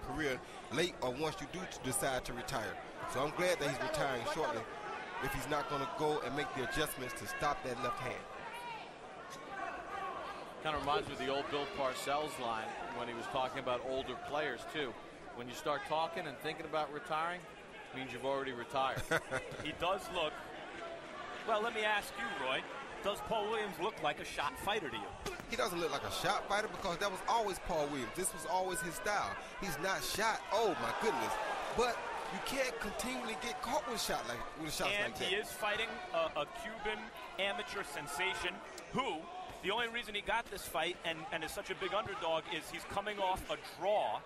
career late or once you do decide to retire. So I'm glad that he's retiring shortly if he's not going to go and make the adjustments to stop that left hand. Kind of reminds me of the old Bill Parcells line when he was talking about older players too. When you start talking and thinking about retiring, it means you've already retired. He does look, well, let me ask you, Roy, does Paul Williams look like a shot fighter to you? He doesn't look like a shot fighter because that was always Paul Williams. This was always his style. He's not shot. Oh my goodness! But you can't continually get caught with shots like that. And he is fighting a Cuban amateur sensation who, the only reason he got this fight and is such a big underdog is he's coming off a draw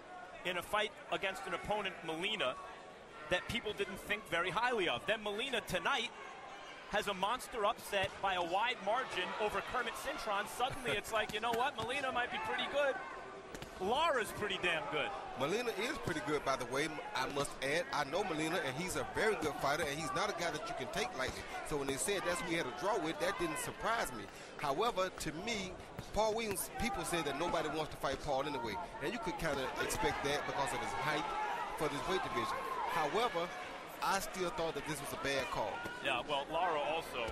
in a fight against an opponent, Molina, that people didn't think very highly of. Then Molina tonight has a monster upset by a wide margin over Kermit Cintron. Suddenly it's like, you know what, Molina might be pretty good. Lara's pretty damn good. Molina is pretty good, by the way. I must add, I know Molina, and he's a very good fighter, and he's not a guy that you can take lightly. So when they said that's who he had a draw with, that didn't surprise me. However, to me, Paul Williams, people say that nobody wants to fight Paul anyway, and you could kind of expect that because of his height for this weight division. However, I still thought that this was a bad call. Yeah, well, Lara also,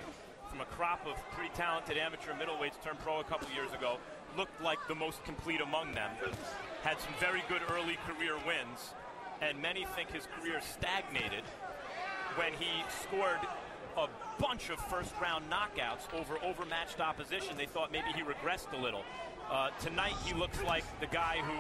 from a crop of pretty talented amateur middleweights turned pro a couple years ago, looked like the most complete among them. Had some very good early career wins, and many think his career stagnated when he scored a bunch of first-round knockouts over overmatched opposition. They thought maybe he regressed a little. Tonight, he looks like the guy who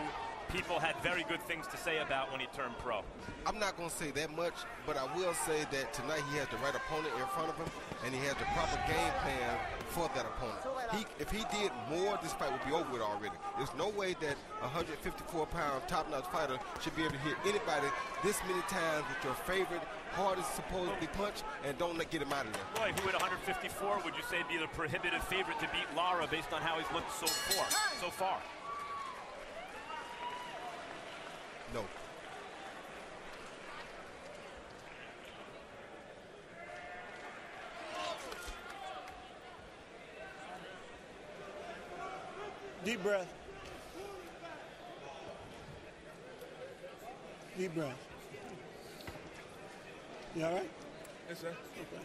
people had very good things to say about when he turned pro. I'm not going to say that much, but I will say that tonight he has the right opponent in front of him, and he has the proper game plan for that opponent. If he did more, this fight would be over with already. There's no way that a 154-pound top-notch fighter should be able to hit anybody this many times with your favorite, hardest supposedly punch, and don't get him out of there. Roy, who at 154 would you say be the prohibitive favorite to beat Lara based on how he's looked so far? No. Deep breath. Deep breath. You all right? Yes, sir. Okay.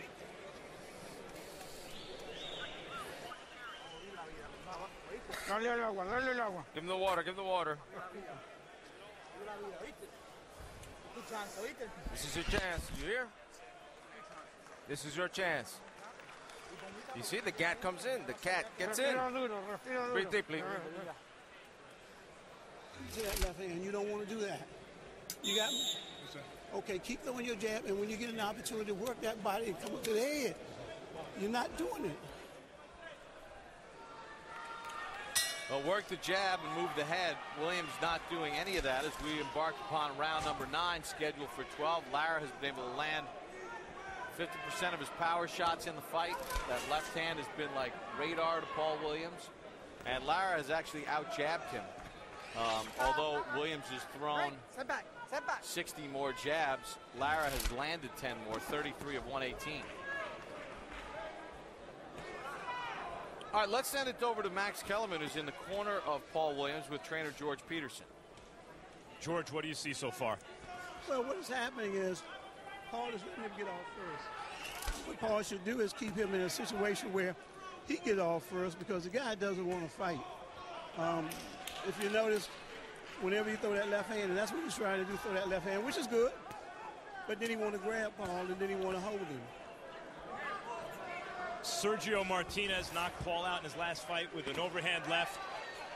Give him the water, give him the water. This is your chance, you hear? This is your chance. You see, the cat comes in, the cat gets in. Breathe deeply. You see that left hand, you don't want to do that. You got me? Yes, sir. Okay, keep throwing your jab, and when you get an opportunity to work that body and come up to the head, you're not doing it. Well, work the jab and move the head. Williams not doing any of that as we embark upon round number 9, scheduled for 12. Lara has been able to land 50% of his power shots in the fight. That left hand has been like radar to Paul Williams. And Lara has actually out-jabbed him. Although Williams has thrown 60 more jabs, Lara has landed 10 more, 33 of 118. All right, let's send it over to Max Kellerman, who's in the corner of Paul Williams with trainer George Peterson. George, what do you see so far? Well, what is happening is Paul is letting him get off first. What Paul should do is keep him in a situation where he get off first because the guy doesn't want to fight. If you notice, whenever you throw that left hand, and that's what he's trying to do, throw that left hand, which is good, but then he want to grab Paul, and then he want to hold him. Sergio Martinez knocked Paul out in his last fight with an overhand left.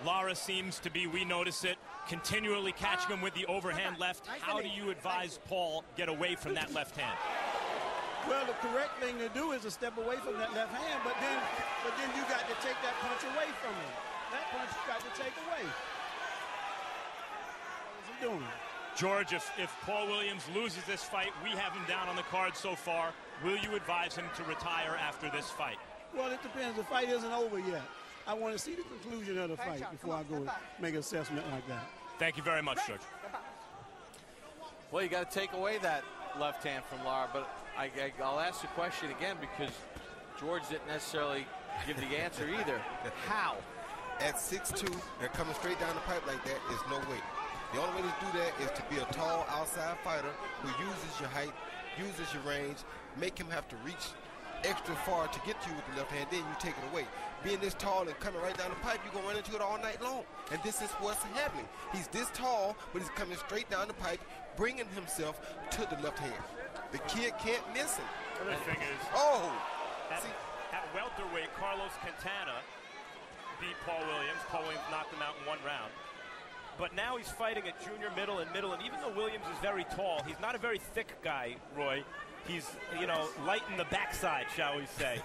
Lara seems to be, we notice it, continually catching him with the overhand left. How do you advise Paul get away from that left hand? Well, the correct thing to do is to step away from that left hand, but then you got to take that punch away from him. That punch you got to take away. What's he doing? George, if Paul Williams loses this fight, we have him down on the card so far. Will you advise him to retire after this fight? Well, it depends. The fight isn't over yet. I want to see the conclusion of the fight before I go and make an assessment like that. Thank you very much, George. Well, you got to take away that left hand from Lara, but I'll ask the question again because George didn't necessarily give the answer either. How? At 6'2", and coming straight down the pipe like that is no way. The only way to do that is to be a tall outside fighter who uses your height, uses your range, make him have to reach extra far to get to you with the left hand, then you take it away. Being this tall and coming right down the pipe, you're going to run into it all night long. And this is what's happening. He's this tall, but he's coming straight down the pipe, bringing himself to the left hand. The kid can't miss him. The other thing is, at welterweight, Carlos Quintana beat Paul Williams. Paul Williams knocked him out in 1 round. But now he's fighting at junior middle and middle, and even though Williams is very tall, he's not a very thick guy, Roy. He's, light in the backside, shall we say.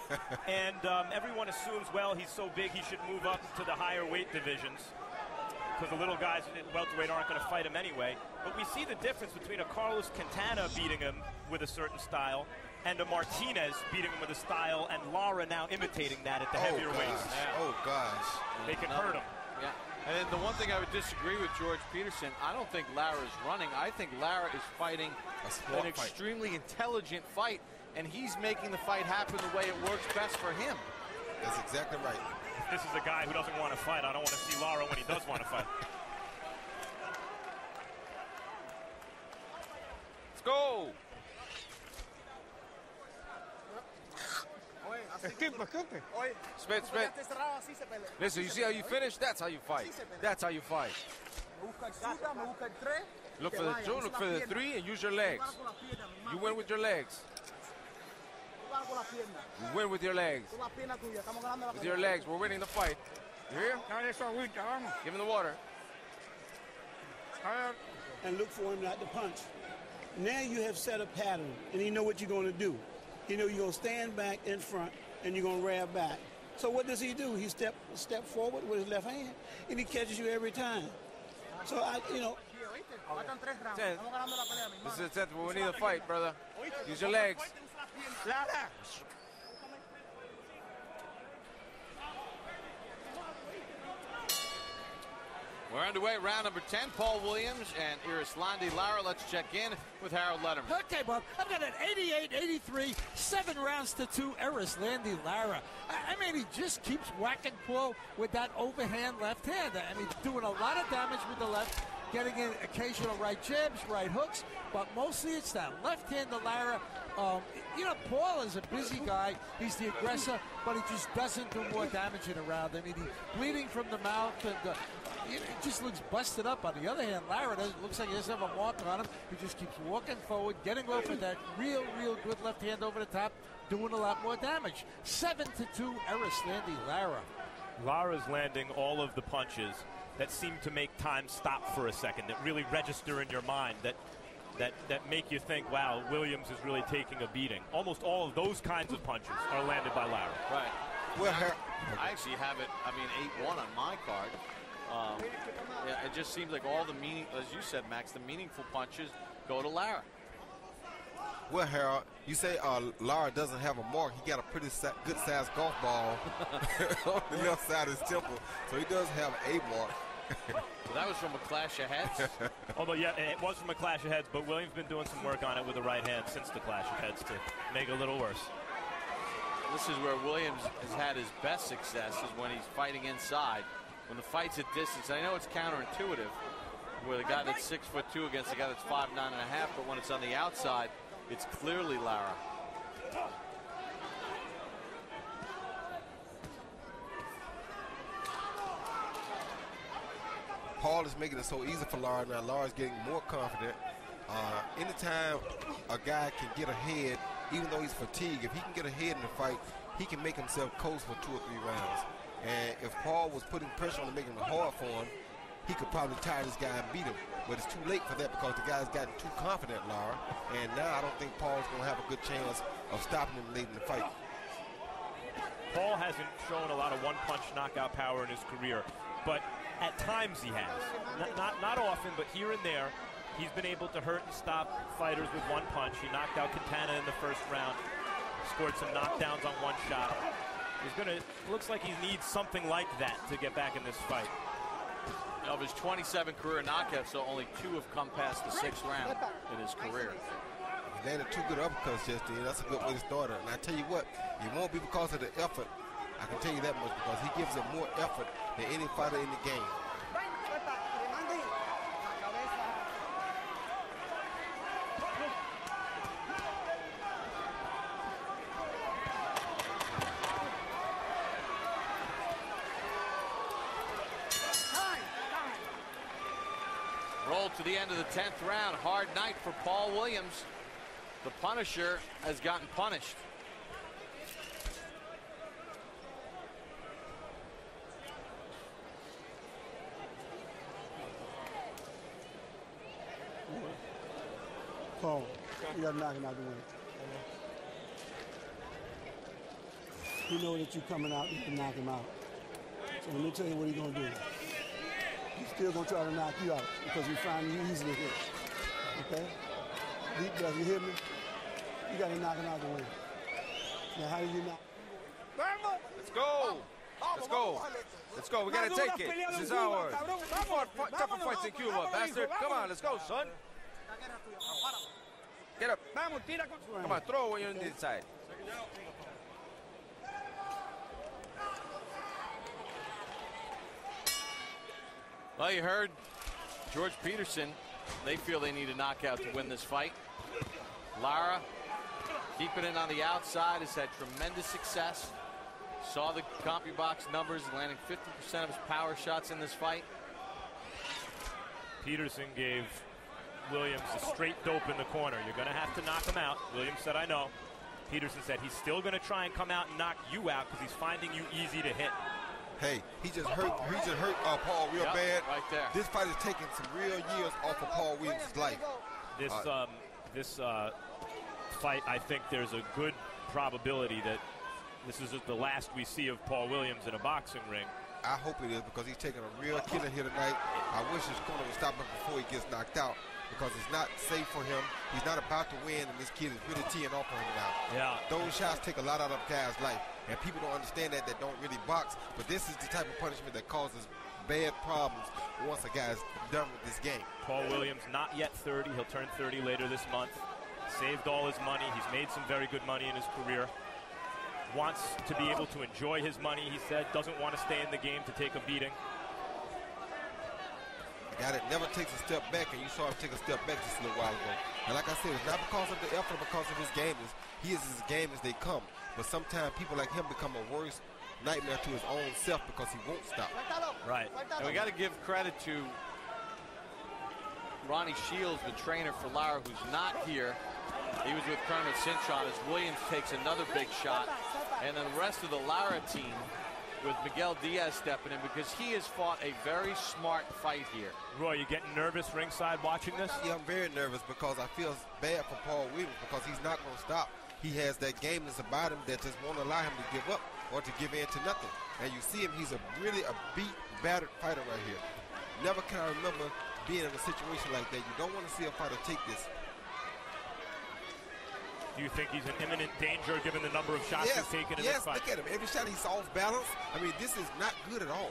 And everyone assumes, well, he's so big he should move up to the higher weight divisions because the little guys at welterweight aren't going to fight him anyway. But we see the difference between a Carlos Quintana beating him with a certain style and a Martinez beating him with a style, and Lara now imitating that at the heavier weights. Oh, gosh. They can hurt him. Yeah. And then the one thing I would disagree with George Peterson, I don't think Lara is running. I think Lara is fighting an extremely intelligent fight, and he's making the fight happen the way it works best for him. That's exactly right. This is a guy who doesn't want to fight. I don't want to see Lara when he does want to fight. Let's go. Smith. Listen, you see how you finish? That's how you fight. That's how you fight. Look for the 2, look for the 3, and use your legs. You win with your legs. You win with your legs. With your legs, we're winning the fight. You hear? Give him the water. And look for him not to punch. Now you have set a pattern, and you know what you're going to do. You know you're going to stand back in front, and you're going to grab back. So what does he do? He step forward with his left hand, and he catches you every time. So, This is it. We need a fight, brother. Use your legs. We're underway, round number 10. Paul Williams and Erislandy Lara. Let's check in with Harold Letterman. Okay, Bob. I've got an 88-83, 7 rounds to 2, Erislandy Lara. I mean, he just keeps whacking Paul with that overhand left hand. I mean, doing a lot of damage with the left, getting in occasional right jabs, right hooks, but mostly it's that left hand to Lara. Paul is a busy guy. He's the aggressor, but he just doesn't do more damage in a round. I mean, he's bleeding from the mouth, and it just looks busted up. On the other hand, Lara looks like he doesn't have a mark on him. He just keeps walking forward, getting over that real good left hand over the top, doing a lot more damage. 7-2, Erislandy Lara. Lara's landing all of the punches that seem to make time stop for a second, that really register in your mind, that make you think, wow, Williams is really taking a beating. Almost all of those kinds of punches are landed by Lara. Right. Well, I actually have it, 8-1 on my card. It just seems like all the as you said, Max, the meaningful punches go to Lara. Well, Harold, you say Lara doesn't have a mark. He got a pretty good-sized golf ball on the left side of his temple, so he does have a mark. So that was from a clash of heads. Although, yeah, it was from a clash of heads, but Williams been doing some work on it with the right hand since the clash of heads to make it a little worse. This is where Williams has had his best success, is when he's fighting inside. When the fight's at distance, I know it's counterintuitive, where the guy that's 6'2" against the guy that's 5'9.5", but when it's on the outside, it's clearly Lara. Paul is making it so easy for Lara now. Lara's getting more confident. Anytime a guy can get ahead, even though he's fatigued, if he can get ahead in the fight, he can make himself coast for 2 or 3 rounds. And if Paul was putting pressure on to make it hard for him, he could probably tire this guy and beat him. But it's too late for that because the guy's gotten too confident, Lara. And now I don't think Paul's going to have a good chance of stopping him late in the fight. Paul hasn't shown a lot of one-punch knockout power in his career, but at times he has. Not often, but here and there, he's been able to hurt and stop fighters with one punch. He knocked out Quintana in the first round, scored some knockdowns on one shot. Looks like he needs something like that to get back in this fight. Of his 27 career knockouts, so only 2 have come past the 6th round in his career. He landed 2 good uppercuts yesterday. That's a good way to start it. And I tell you what, it won't be because of the effort. I can tell you that much, because he gives it more effort than any fighter in the game. roll to the end of the 10th round. Hard night for Paul Williams. The Punisher has gotten punished. Paul, you got to knock him out the way. He knows that you're coming out, you can knock him out. So let me tell you what he's going to do. He's still going to try to knock you out because he's finding you easy to hit. Okay? Deep breath, you hear me? You got to knock him out the way. Now, how do you knock? Let's go. Let's go. Let's go. We got to take it. This is ours. Tougher fights in Cuba, bastard. Come on, let's go, son. Get up. Come on, throw when you're on the inside. Well, you heard George Peterson. They feel they need a knockout to win this fight. Lara, keeping it on the outside, has had tremendous success. Saw the CompuBox numbers, landing 50% of his power shots in this fight. Peterson gave Williams a straight dope in the corner. You're going to have to knock him out. Williams said, I know. Peterson said he's still going to try and come out and knock you out because he's finding you easy to hit. Hey, he just hurt Paul real bad. Right there. This fight is taking some real years off of Paul Williams' life. This fight, I think there's a good probability that this is the last we see of Paul Williams in a boxing ring. I hope it is because he's taking a real killer here tonight. I wish his corner would stop him before he gets knocked out because it's not safe for him. He's not about to win, and this kid is really teeing off on him now. Yeah. Those shots take a lot out of a guy's life, and people don't understand that don't really box, but this is the type of punishment that causes bad problems once a guy's done with this game. Paul Williams, not yet 30. He'll turn 30 later this month. Saved all his money. He's made some very good money in his career. Wants to be able to enjoy his money, he said. Doesn't want to stay in the game to take a beating. A guy that never takes a step back, and you saw him take a step back just a little while ago. And like I said, it's not because of the effort, because of his game. He is as game as they come. But sometimes people like him become a worse nightmare to his own self because he won't stop. Right. And we got to give credit to Ronnie Shields, the trainer for Lara, who's not here. He was with Colonel Cintron as Williams takes another big shot. And then the rest of the Lara team with Miguel Diaz stepping in because he has fought a very smart fight here. Roy, you getting nervous ringside watching this? Yeah, I'm very nervous because I feel bad for Paul Williams because he's not going to stop. He has that gameness about him that just won't allow him to give up or to give in to nothing. And you see him, he's really a beat, battered fighter right here. Never can I remember being in a situation like that. You don't want to see a fighter take this. Do you think he's in imminent danger given the number of shots he's taken in this fight? Yes, look at him. Every shot he's off balance. I mean, this is not good at all.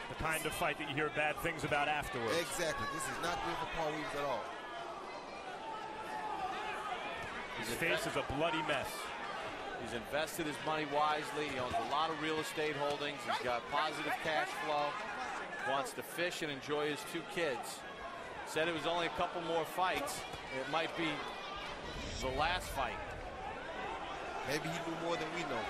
The kind of fight that you hear bad things about afterwards. Exactly. This is not good for Paul Williams at all. His face is a bloody mess. He's invested his money wisely. He owns a lot of real estate holdings. He's got positive cash flow. Wants to fish and enjoy his two kids. Said it was only a couple more fights. It might be the last fight. Maybe he knew more than we know.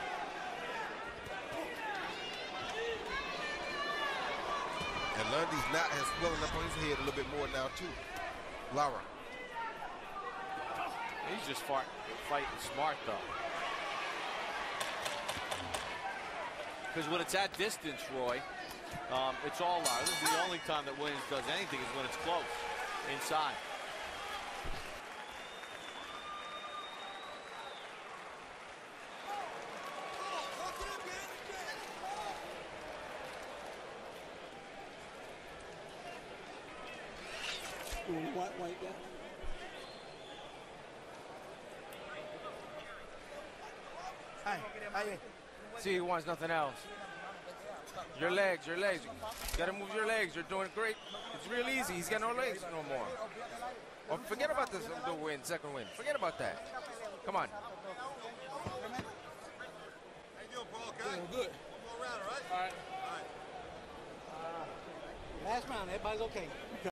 And Lundy's knot has swelling up on his head a little bit more now too. Lara. He's just fighting smart though. Because when it's at distance, Roy, it's all Lara. This is the only time that Williams does anything is when it's close, inside. White guy. Hey. See, he wants nothing else. Your legs. You gotta move your legs. You're doing great. It's real easy. He's got no legs no more. Oh, forget about this, the win, second win. Forget about that. Come on. Good. All right. Last round, everybody's okay.